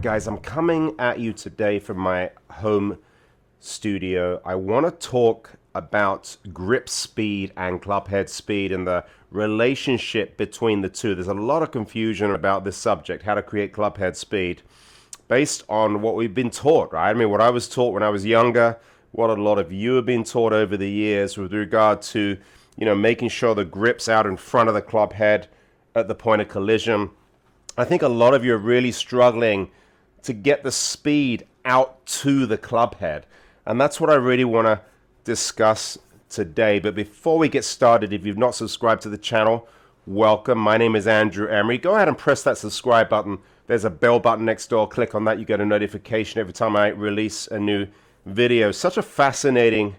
guys, I'm coming at you today from my home studio. I want to talk about grip speed and club head speed and the relationship between the two. There's a lot of confusion about this subject, how to create club head speed, based on what we've been taught, right? I mean, what I was taught when I was younger, what a lot of you have been taught over the years with regard to, making sure the grip's out in front of the club head at the point of collision. I think a lot of you are really struggling to get the speed out to the club head. And that's what I really want to discuss today. But before we get started, if you've not subscribed to the channel, welcome. My name is Andrew Emery. Go ahead and press that subscribe button. There's a bell button next door. Click on that. You get a notification every time I release a new video. Such a fascinating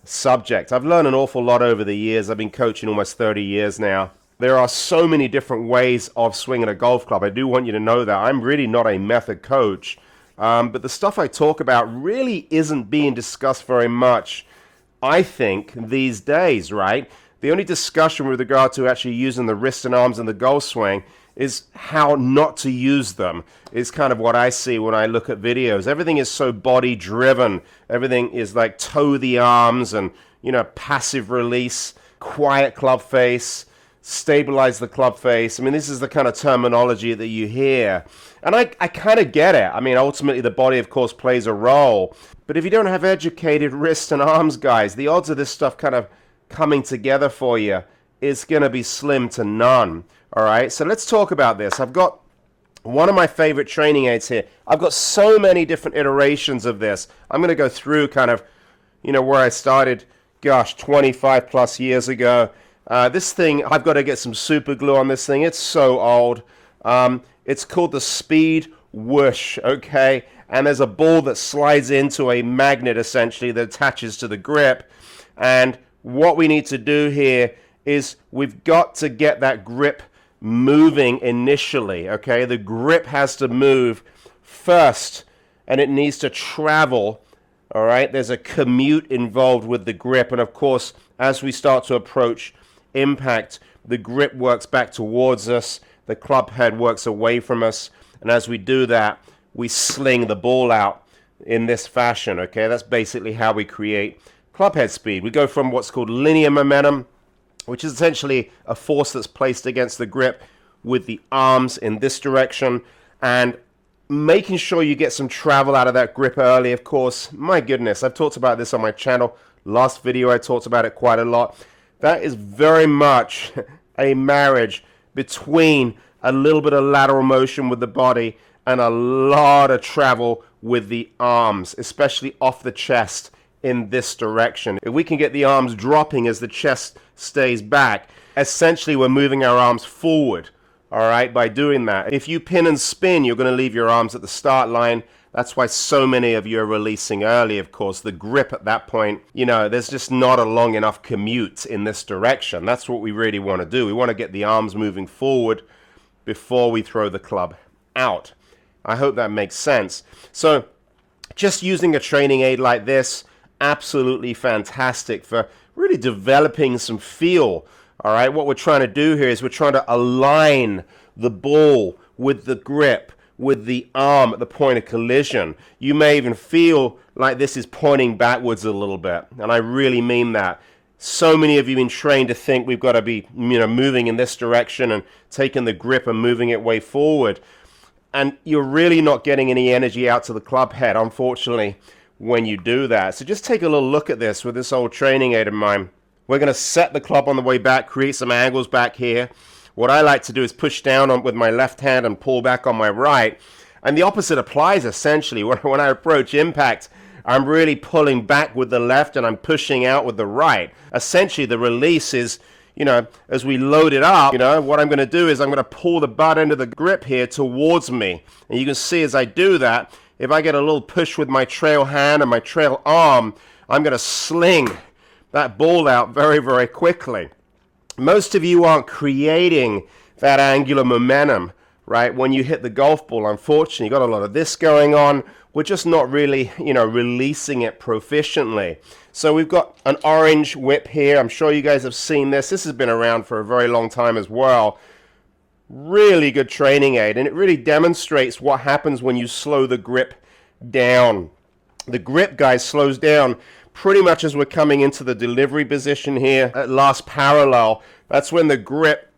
subject. I've learned an awful lot over the years. I've been coaching almost 30 years now. There are so many different ways of swinging a golf club. I do want you to know that. I'm really not a method coach, but the stuff I talk about really isn't being discussed very much, I think, these days, right? The only discussion with regard to actually using the wrist and arms in the golf swing is how not to use them, is kind of what I see when I look at videos. Everything is so body driven. Everything is like toe the arms and, passive release, quiet club face, stabilize the club face. I mean, this is the kind of terminology that you hear. And I kind of get it. I mean, ultimately, the body, of course, plays a role. But if you don't have educated wrist and arms guys, the odds of this stuff kind of coming together for you is going to be slim to none. All right, so let's talk about this. I've got one of my favorite training aids here. I've got so many different iterations of this. I'm going to go through kind of, where I started, 25 plus years ago. This thing, I've got to get some super glue on this thing. It's so old. It's called the Speed Whoosh, okay? And there's a ball that slides into a magnet, essentially, that attaches to the grip. And what we need to do here is we've got to get that grip moving initially, okay? The grip has to move first, and it needs to travel, all right? There's a commute involved with the grip. And, of course, as we start to approach impact, the grip works back towards us, the club head works away from us, and as we do that, we sling the ball out in this fashion, okay? That's basically how we create club head speed. We go from what's called linear momentum, which is essentially a force that's placed against the grip with the arms in this direction, and making sure you get some travel out of that grip early, of course. My goodness, I've talked about this on my channel. Last video, I talked about it quite a lot. That is very much a marriage between a little bit of lateral motion with the body and a lot of travel with the arms, especially off the chest in this direction. If we can get the arms dropping as the chest stays back, essentially we're moving our arms forward, all right, by doing that. If you pin and spin, you're going to leave your arms at the start line. That's why so many of you are releasing early, of course. The grip at that point, there's just not a long enough commute in this direction. That's what we really want to do. We want to get the arms moving forward before we throw the club out. I hope that makes sense. So just using a training aid like this, absolutely fantastic for really developing some feel. All right, what we're trying to do here is we're trying to align the ball with the grip, with the arm at the point of collision. You may even feel like this is pointing backwards a little bit, and I really mean that. So many of you have been trained to think we've got to be, moving in this direction and taking the grip and moving it way forward, and you're really not getting any energy out to the club head, unfortunately, when you do that. So just take a little look at this with this old training aid of mine. We're going to set the club on the way back, create some angles back here. What I like to do is push down with my left hand and pull back on my right. And the opposite applies, essentially. When I approach impact, I'm really pulling back with the left and I'm pushing out with the right. Essentially, the release is, as we load it up, what I'm going to do is I'm going to pull the butt end of the grip here towards me. And you can see as I do that, if I get a little push with my trail hand and my trail arm, I'm going to sling that ball out very, very quickly. Most of you aren't creating that angular momentum, right? When you hit the golf ball, unfortunately, you got a lot of this going on. We're just not really, releasing it proficiently. So we've got an orange whip here. I'm sure you guys have seen this. This has been around for a very long time as well. Really good training aid, and it really demonstrates what happens when you slow the grip down. The grip, guys, slows down pretty much as we're coming into the delivery position here at last parallel. That's when the grip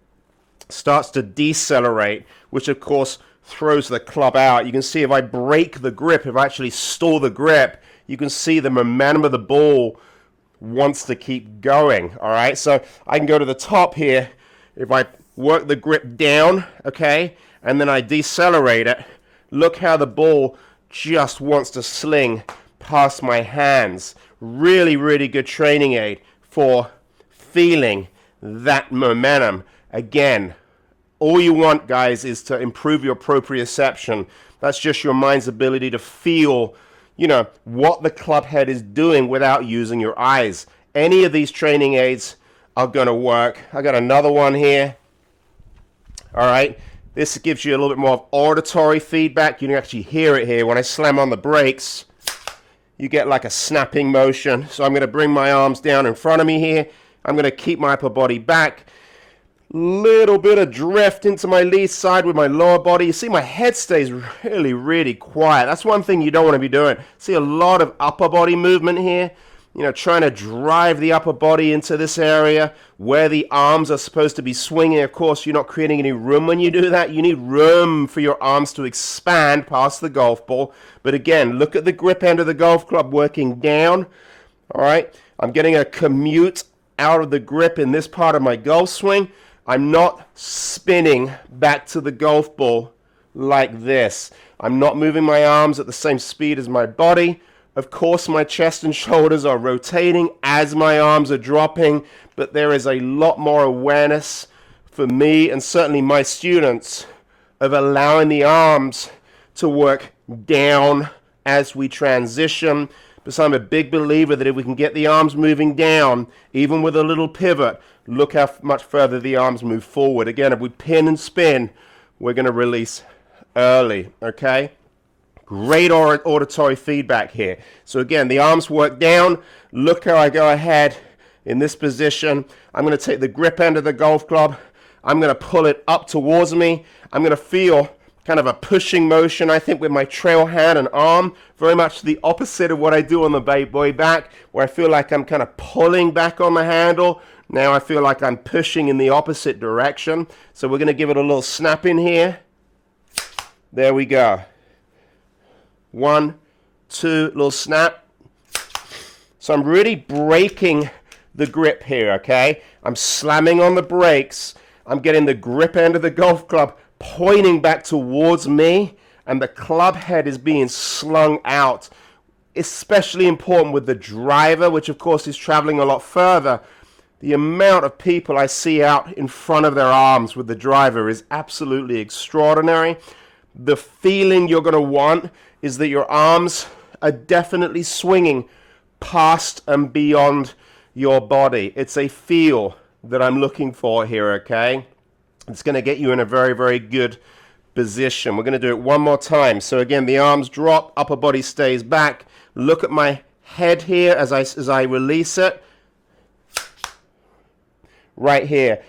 starts to decelerate, which of course throws the club out. You can see if I break the grip, if I actually stall the grip, you can see the momentum of the ball wants to keep going. All right, so I can go to the top here. If I work the grip down, okay, and then I decelerate it, look how the ball just wants to sling past my hands. Really, really good training aid for feeling that momentum. Again, all you want, guys, is to improve your proprioception. That's just your mind's ability to feel, you know, what the club head is doing without using your eyes. Any of these training aids are going to work. I got another one here. All right. This gives you a little bit more of auditory feedback. You can actually hear it here. When I slam on the brakes, you get like a snapping motion. So I'm going to bring my arms down in front of me here. I'm going to keep my upper body back. Little bit of drift into my lead side with my lower body. You see my head stays really, really quiet. That's one thing you don't want to be doing. See a lot of upper body movement here. You know, trying to drive the upper body into this area where the arms are supposed to be swinging. Of course, you're not creating any room when you do that. You need room for your arms to expand past the golf ball. But again, look at the grip end of the golf club working down. All right, I'm getting a commute out of the grip in this part of my golf swing. I'm not spinning back to the golf ball like this. I'm not moving my arms at the same speed as my body. Of course, my chest and shoulders are rotating as my arms are dropping, but there is a lot more awareness for me and certainly my students of allowing the arms to work down as we transition. Because I'm a big believer that if we can get the arms moving down, even with a little pivot, look how much further the arms move forward. Again, if we pin and spin, we're going to release early, okay? Great auditory feedback here. So again, the arms work down. Look how I go ahead in this position. I'm going to take the grip end of the golf club. I'm going to pull it up towards me. I'm going to feel kind of a pushing motion, I think, with my trail hand and arm. Very much the opposite of what I do on the way back, where I feel like I'm kind of pulling back on the handle. Now I feel like I'm pushing in the opposite direction. So we're going to give it a little snap in here. There we go. 1, 2, little snap. So I'm really breaking the grip here, okay? I'm slamming on the brakes. I'm getting the grip end of the golf club pointing back towards me, and the club head is being slung out. Especially important with the driver, which of course is traveling a lot further. The amount of people I see out in front of their arms with the driver is absolutely extraordinary. The feeling you're going to want is that your arms are definitely swinging past and beyond your body. It's a feel that I'm looking for here, okay? It's going to get you in a very, very good position. We're going to do it one more time. So again, the arms drop, upper body stays back. Look at my head here as I release it. Right here.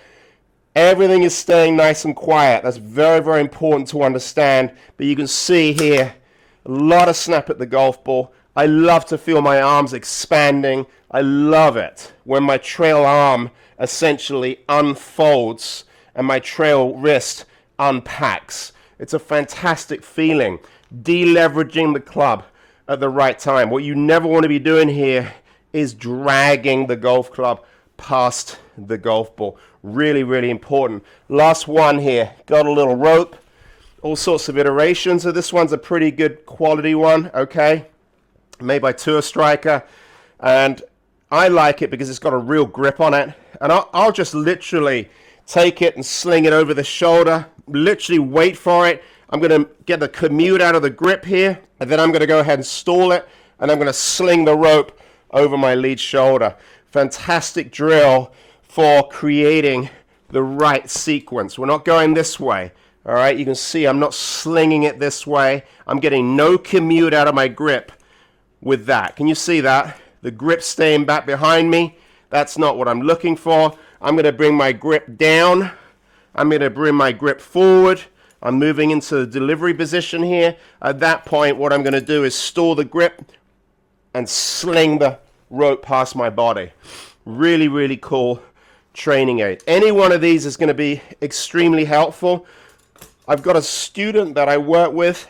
Everything is staying nice and quiet. That's very, very important to understand. But you can see here, a lot of snap at the golf ball. I love to feel my arms expanding. I love it when my trail arm essentially unfolds and my trail wrist unpacks. It's a fantastic feeling. Deleveraging the club at the right time. What you never want to be doing here is dragging the golf club past the golf ball. Really, really important. Last one here. Got a little rope. All sorts of iterations. So this one's a pretty good quality one, okay? Made by Tour Striker. And I like it because it's got a real grip on it. And I'll just literally take it and sling it over the shoulder. Literally wait for it. I'm going to get the commute out of the grip here. And then I'm going to go ahead and stall it. And I'm going to sling the rope over my lead shoulder. Fantastic drill for creating the right sequence. We're not going this way. All right, you can see I'm not slinging it this way. I'm getting no commute out of my grip with that. Can you see that? The grip staying back behind me. That's not what I'm looking for. I'm going to bring my grip down. I'm going to bring my grip forward. I'm moving into the delivery position here. At that point, what I'm going to do is store the grip and sling the rope past my body. Really, really cool training aid. Any one of these is going to be extremely helpful. I've got a student that I work with,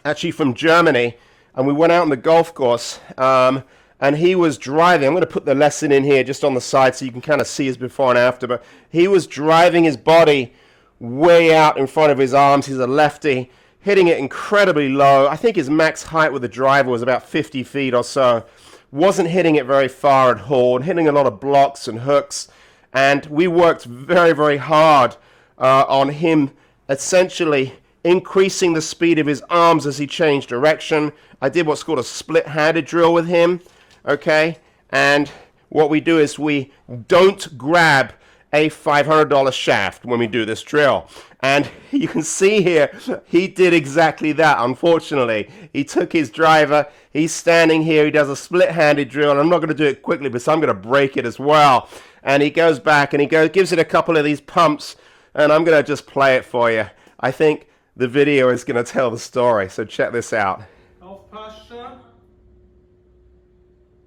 actually from Germany, and we went out on the golf course, and he was driving. I'm going to put the lesson in here just on the side so you can kind of see his before and after, but he was driving his body way out in front of his arms. He's a lefty, hitting it incredibly low. I think his max height with the driver was about 50 feet or so. Wasn't hitting it very far at all, and hitting a lot of blocks and hooks. And we worked very, very hard on him essentially increasing the speed of his arms as he changed direction. I did what's called a split-handed drill with him, okay? And what we do is we don't grab a $500 shaft when we do this drill. And you can see here, he did exactly that, unfortunately. He took his driver, he's standing here, he does a split-handed drill, and I'm not going to do it quickly because I'm going to break it as well. And he goes back and he gives it a couple of these pumps, and I'm going to just play it for you. I think the video is going to tell the story, so check this out. Aufpassen.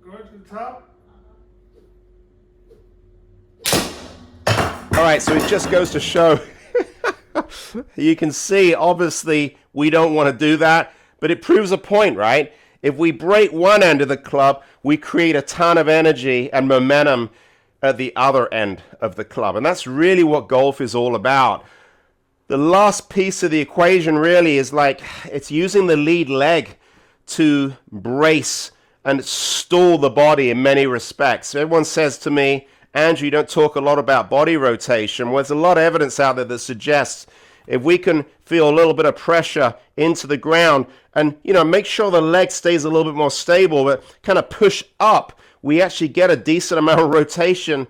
Go to the top. All right, so it just goes to show, you can see, obviously, we don't want to do that, but it proves a point, right? If we break one end of the club, we create a ton of energy and momentum at the other end of the club. And that's really what golf is all about. The last piece of the equation really is like, it's using the lead leg to brace and stall the body in many respects. Everyone says to me, Andrew, you don't talk a lot about body rotation. Well, there's a lot of evidence out there that suggests if we can feel a little bit of pressure into the ground and, you know, make sure the leg stays a little bit more stable, but kind of push up, we actually get a decent amount of rotation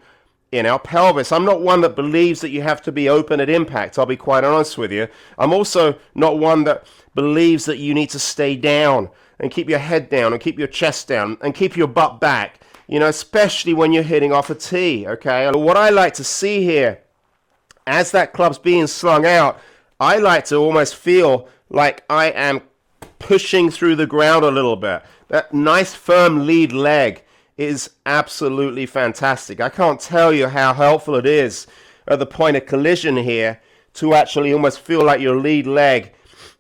in our pelvis. I'm not one that believes that you have to be open at impact. I'll be quite honest with you. I'm also not one that believes that you need to stay down and keep your head down and keep your chest down and keep your butt back. You know, especially when you're hitting off a tee, okay? And what I like to see here, as that club's being slung out, I like to almost feel like I am pushing through the ground a little bit. That nice firm lead leg is absolutely fantastic. I can't tell you how helpful it is at the point of collision here to actually almost feel like your lead leg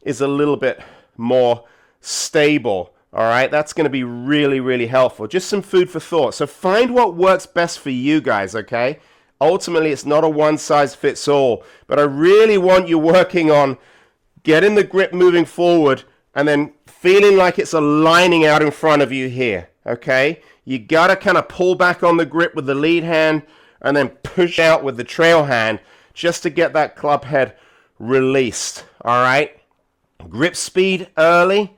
is a little bit more stable. All right, that's going to be really, really helpful. Just some food for thought. So find what works best for you guys, okay? Ultimately, it's not a one-size-fits-all, but I really want you working on getting the grip moving forward and then feeling like it's aligning out in front of you here, okay? You got to kind of pull back on the grip with the lead hand and then push out with the trail hand just to get that club head released, all right? Grip speed early.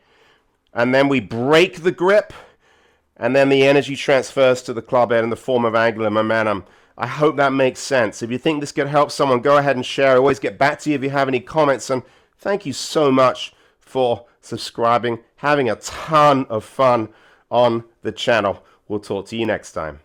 And then we break the grip, and then the energy transfers to the club head in the form of angular momentum. I hope that makes sense. If you think this could help someone, go ahead and share. I always get back to you if you have any comments. And thank you so much for subscribing, having a ton of fun on the channel. We'll talk to you next time.